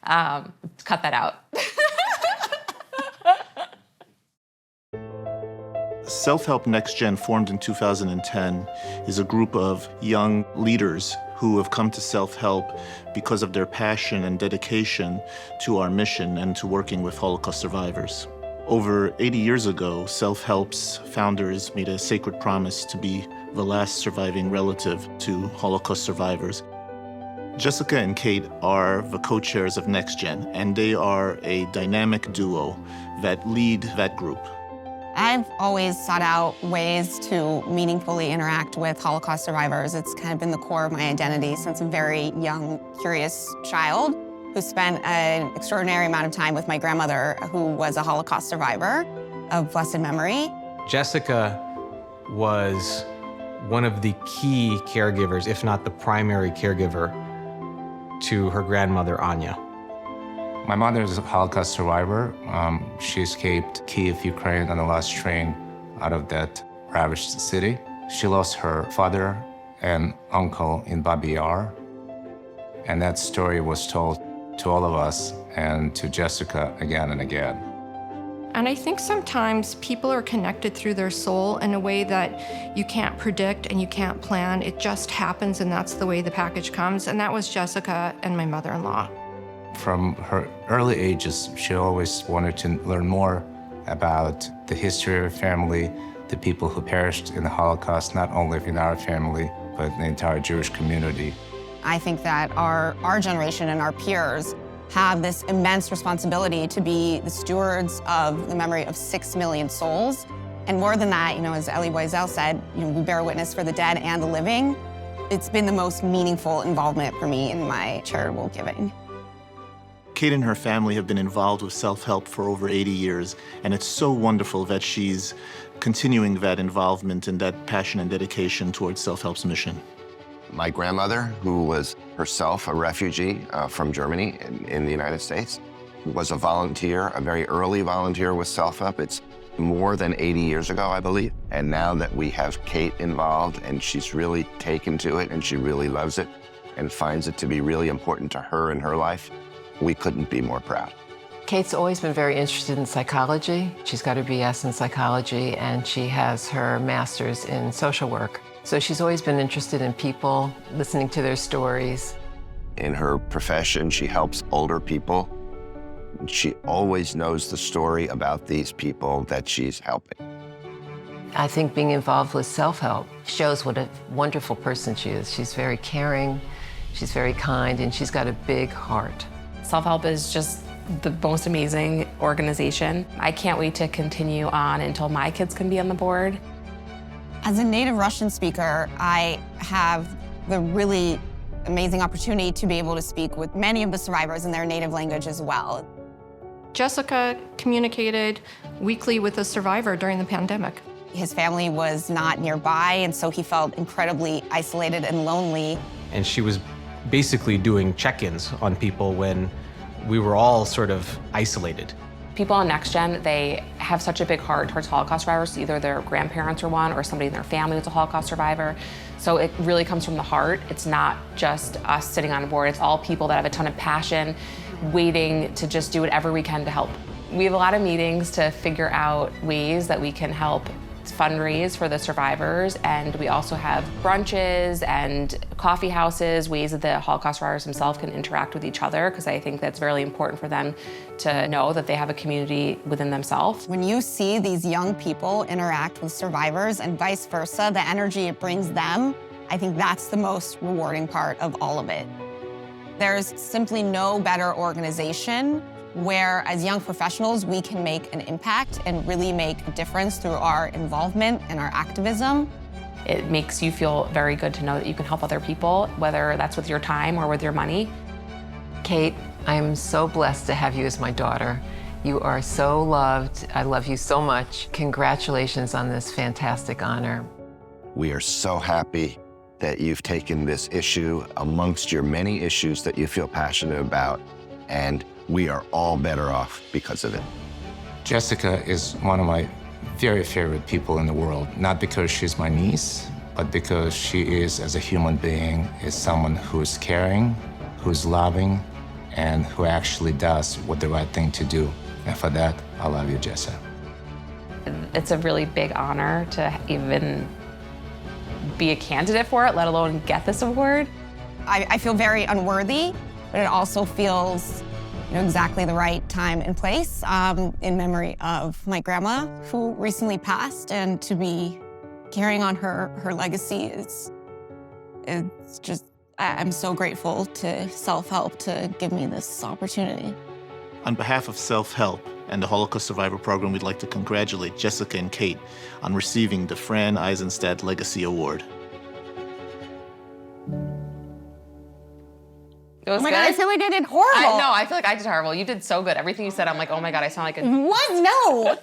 Cut that out. Self-Help Next Gen, formed in 2010, is a group of young leaders who have come to Self-Help because of their passion and dedication to our mission and to working with Holocaust survivors. Over 80 years ago, Self-Help's founders made a sacred promise to be the last surviving relative to Holocaust survivors. Jessica and Kate are the co-chairs of Next Gen, and they are a dynamic duo that lead that group. I've always sought out ways to meaningfully interact with Holocaust survivors. It's kind of been the core of my identity since a very young, curious child who spent an extraordinary amount of time with my grandmother, who was a Holocaust survivor of blessed memory. Jessica was one of the key caregivers, if not the primary caregiver, to her grandmother, Anya. My mother is a Holocaust survivor. She escaped Kiev, Ukraine on the last train out of that ravaged city. She lost her father and uncle in Babi Yar. And that story was told to all of us and to Jessica again and again. And I think sometimes people are connected through their soul in a way that you can't predict and you can't plan. It just happens, and that's the way the package comes. And that was Jessica and my mother-in-law. From her early ages, she always wanted to learn more about the history of her family, the people who perished in the Holocaust, not only in our family, but the entire Jewish community. I think that our generation and our peers have this immense responsibility to be the stewards of the memory of 6 million souls. And more than that, as Elie Wiesel said, we bear witness for the dead and the living. It's been the most meaningful involvement for me in my charitable giving. Kate and her family have been involved with Self-Help for over 80 years, and it's so wonderful that she's continuing that involvement and that passion and dedication towards Self-Help's mission. My grandmother, who was herself a refugee from Germany in the United States, was a volunteer, a very early volunteer with Self-Help. It's more than 80 years ago, I believe. And now that we have Kate involved, and she's really taken to it, and she really loves it, and finds it to be really important to her in her life, we couldn't be more proud. Kate's always been very interested in psychology. She's got her BS in psychology, and she has her master's in social work. So she's always been interested in people, listening to their stories. In her profession, she helps older people. She always knows the story about these people that she's helping. I think being involved with Self-Help shows what a wonderful person she is. She's very caring, she's very kind, and she's got a big heart. Self-Help is just the most amazing organization. I can't wait to continue on until my kids can be on the board. As a native Russian speaker, I have the really amazing opportunity to be able to speak with many of the survivors in their native language as well. Jessica communicated weekly with a survivor during the pandemic. His family was not nearby, and so he felt incredibly isolated and lonely. And she was basically doing check-ins on people when we were all sort of isolated. People on Next Gen, they have such a big heart towards Holocaust survivors. Either their grandparents are one or somebody in their family was a Holocaust survivor. So it really comes from the heart. It's not just us sitting on a board. It's all people that have a ton of passion, waiting to just do whatever we can to help. We have a lot of meetings to figure out ways that we can help fundraise for the survivors, and we also have brunches and coffee houses, ways that the Holocaust survivors themselves can interact with each other, because I think that's really important for them to know that they have a community within themselves. When you see these young people interact with survivors and vice versa, the energy it brings them, I think that's the most rewarding part of all of it. There's simply no better organization where, as young professionals, we can make an impact and really make a difference through our involvement and our activism. It makes you feel very good to know that you can help other people, whether that's with your time or with your money. Kate, I am so blessed to have you as my daughter. You are so loved. I love you so much. Congratulations on this fantastic honor. We are so happy that you've taken this issue amongst your many issues that you feel passionate about, and we are all better off because of it. Jessica is one of my very favorite people in the world, not because she's my niece, but because she is, as a human being, is someone who's caring, who's loving, and who actually does what the right thing to do. And for that, I love you, Jessa. It's a really big honor to even be a candidate for it, let alone get this award. I feel very unworthy, but it also feels exactly the right time and place in memory of my grandma, who recently passed, and to be carrying on her legacy it's just, I'm so grateful to Selfhelp to give me this opportunity. On behalf of Selfhelp and the Holocaust Survivor Program, we'd like to congratulate Jessica and Kate on receiving the Fran Eizenstat Legacy Award. It was Oh my good? God, I feel like I did horrible. No, I feel like I did horrible. You did so good. Everything you said, I'm like, oh my God, I sound like a... What? No.